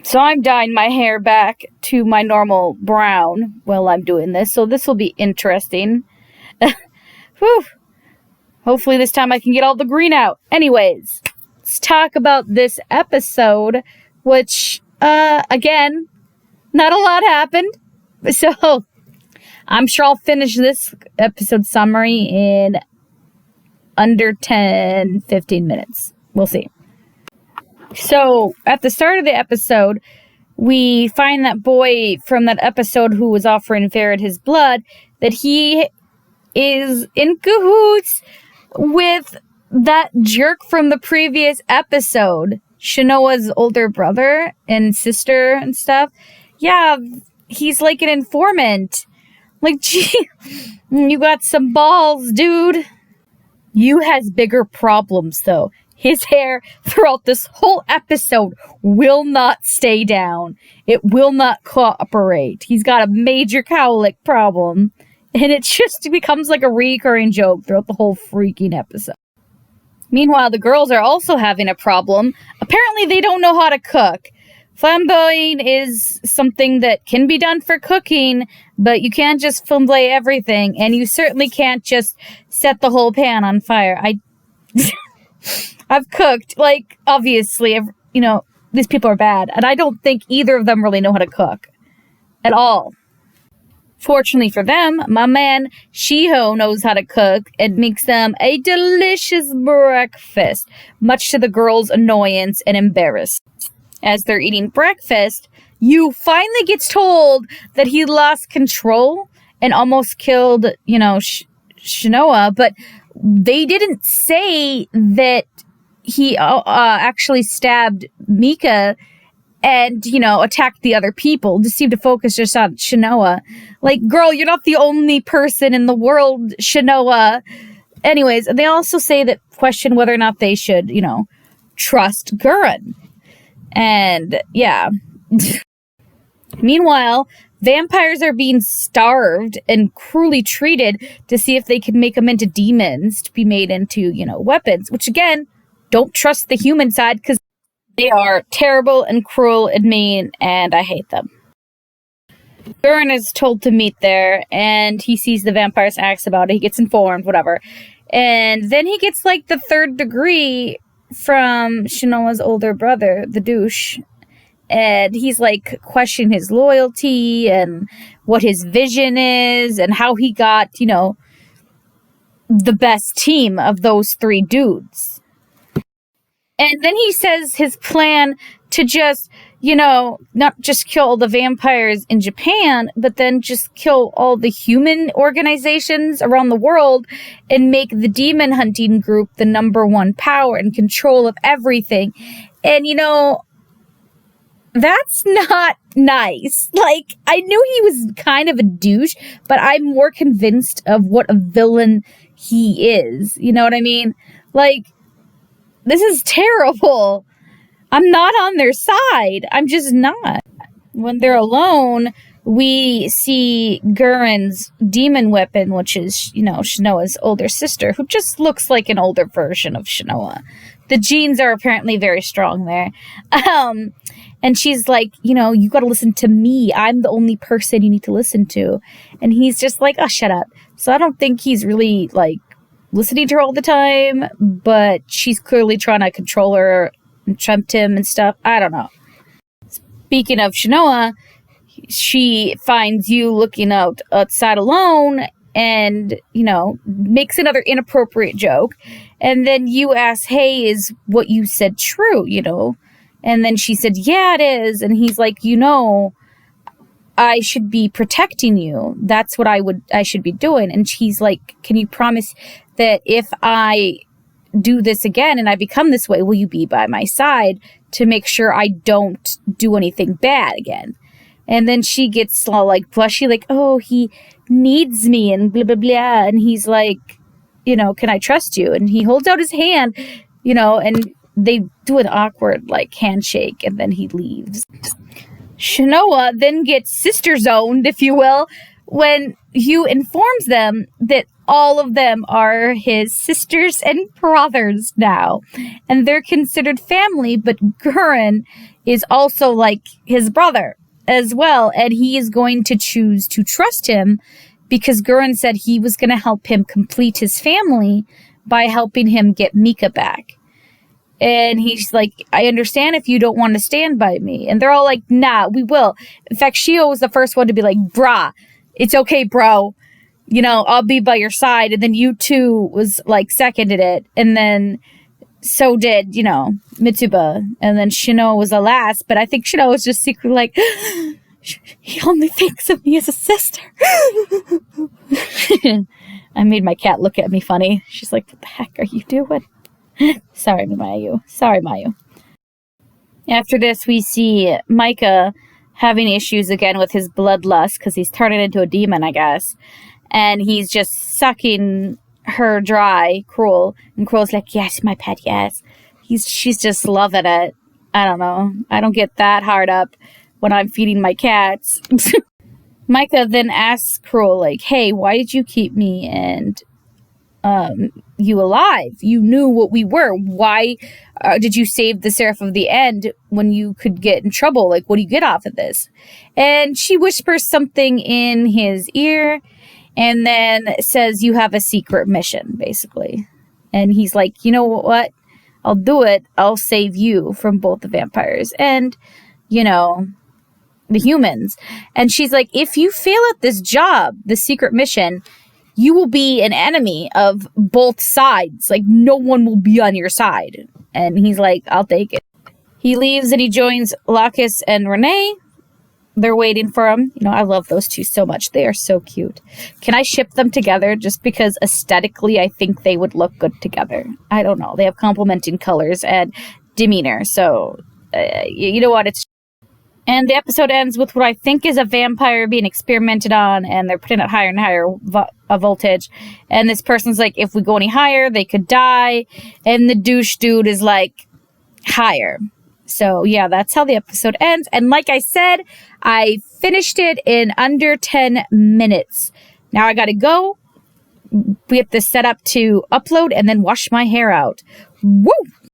So I'm dyeing my hair back to my normal brown while I'm doing this. So this will be interesting. Whew. Hopefully this time I can get all the green out. Anyways, let's talk about this episode, which, again, not a lot happened. So I'm sure I'll finish this episode summary in under 10-15 minutes. We'll see. So at the start of the episode, we find that boy from that episode who was offering Farrad his blood, that he is in cahoots with that jerk from the previous episode, Shanoa's older brother and sister and stuff. Yeah, he's like an informant. Like, gee, you got some balls, dude. You has bigger problems, though. His hair throughout this whole episode will not stay down. It will not cooperate. He's got a major cowlick problem. And it just becomes like a recurring joke throughout the whole freaking episode. Meanwhile, the girls are also having a problem. Apparently, they don't know how to cook. Flambeing is something that can be done for cooking, but you can't just flambe everything. And you certainly can't just set the whole pan on fire. I've cooked, like, obviously, you know, these people are bad. And I don't think either of them really know how to cook. At all. Fortunately for them, my man Shiho knows how to cook and makes them a delicious breakfast, much to the girls' annoyance and embarrassment. As they're eating breakfast, Yu finally gets told that he lost control and almost killed, you know, Shanoa, but they didn't say that he actually stabbed Mika and, you know, attacked the other people. Just seemed to focus just on Shanoa. Like, girl, you're not the only person in the world, Shanoa. Anyways, they also say that question whether or not they should, you know, trust Gurren. And, yeah. Meanwhile, vampires are being starved and cruelly treated to see if they can make them into demons to be made into, you know, weapons. Which, again, don't trust the human side because they are terrible and cruel and mean, and I hate them. Gurren is told to meet there, and he sees the vampires, asks about it, he gets informed, whatever. And then he gets, like, the third degree from Shanoa's older brother, the douche. And he's, like, questioning his loyalty and what his vision is and how he got, you know, the best team of those three dudes. And then he says his plan to just, you know, not just kill all the vampires in Japan, but then just kill all the human organizations around the world and make the demon hunting group the #1 power and control of everything. And, you know, that's not nice. Like, I knew he was kind of a douche, but I'm more convinced of what a villain he is. You know what I mean? Like, this is terrible. I'm not on their side. I'm just not. When they're alone, we see Gurren's demon weapon, which is, you know, Shanoa's older sister, who just looks like an older version of Shanoa. The genes are apparently very strong there. And she's like, you know, you got to listen to me. I'm the only person you need to listen to. And he's just like, oh, shut up. So I don't think he's really, like, listening to her all the time, but she's clearly trying to control her and tempt him and stuff. I don't know. Speaking of Shanoa, she finds you looking outside alone and, you know, makes another inappropriate joke. And then you ask, hey, is what you said true, you know? And then she said, yeah, it is. And he's like, you know, I should be protecting you. That's what I should be doing. And she's like, can you promise that if I do this again and I become this way, will you be by my side to make sure I don't do anything bad again? And then she gets all like blushy, like, oh, he needs me and blah, blah, blah. And he's like, you know, can I trust you? And he holds out his hand, you know, and they do an awkward like handshake and then he leaves. Shanoa then gets sister zoned, if you will, when Hugh informs them that all of them are his sisters and brothers now. And they're considered family, but Gurren is also like his brother as well. And he is going to choose to trust him because Gurren said he was going to help him complete his family by helping him get Mika back. And he's like, I understand if you don't want to stand by me. And they're all like, nah, we will. In fact, Shio was the first one to be like, brah, it's okay, bro. You know, I'll be by your side. And then you two was like seconded it. And then so did, you know, Mitsuba. And then Shino was the last. But I think Shino was just secretly like, he only thinks of me as a sister. I made my cat look at me funny. She's like, what the heck are you doing? Sorry, Mayu. Sorry, Mayu. After this, we see Micah having issues again with his bloodlust because he's turning into a demon, I guess. And he's just sucking her dry, Cruel. And Cruel's like, yes, my pet, yes. She's just loving it. I don't know. I don't get that hard up when I'm feeding my cats. Micah then asks Cruel, like, hey, why did you keep me and you alive? You knew what we were. Why did you save the Seraph of the End when you could get in trouble? Like, what do you get off of this? And she whispers something in his ear and then says, you have a secret mission, basically. And he's like, you know what? I'll do it. I'll save you from both the vampires and, you know, the humans. And she's like, if you fail at this job, the secret mission, you will be an enemy of both sides. Like, no one will be on your side. And he's like, I'll take it. He leaves and he joins Lacus and Renee. They're waiting for him. You know, I love those two so much. They are so cute. Can I ship them together just because aesthetically I think they would look good together? I don't know. They have complementing colors and demeanor. So, you know what? And the episode ends with what I think is a vampire being experimented on, and they're putting it higher and higher a voltage. And this person's like, if we go any higher, they could die. And the douche dude is like, higher. So, yeah, that's how the episode ends. And like I said, I finished it in under 10 minutes. Now I gotta go. We have to set up to upload and then wash my hair out. Woo!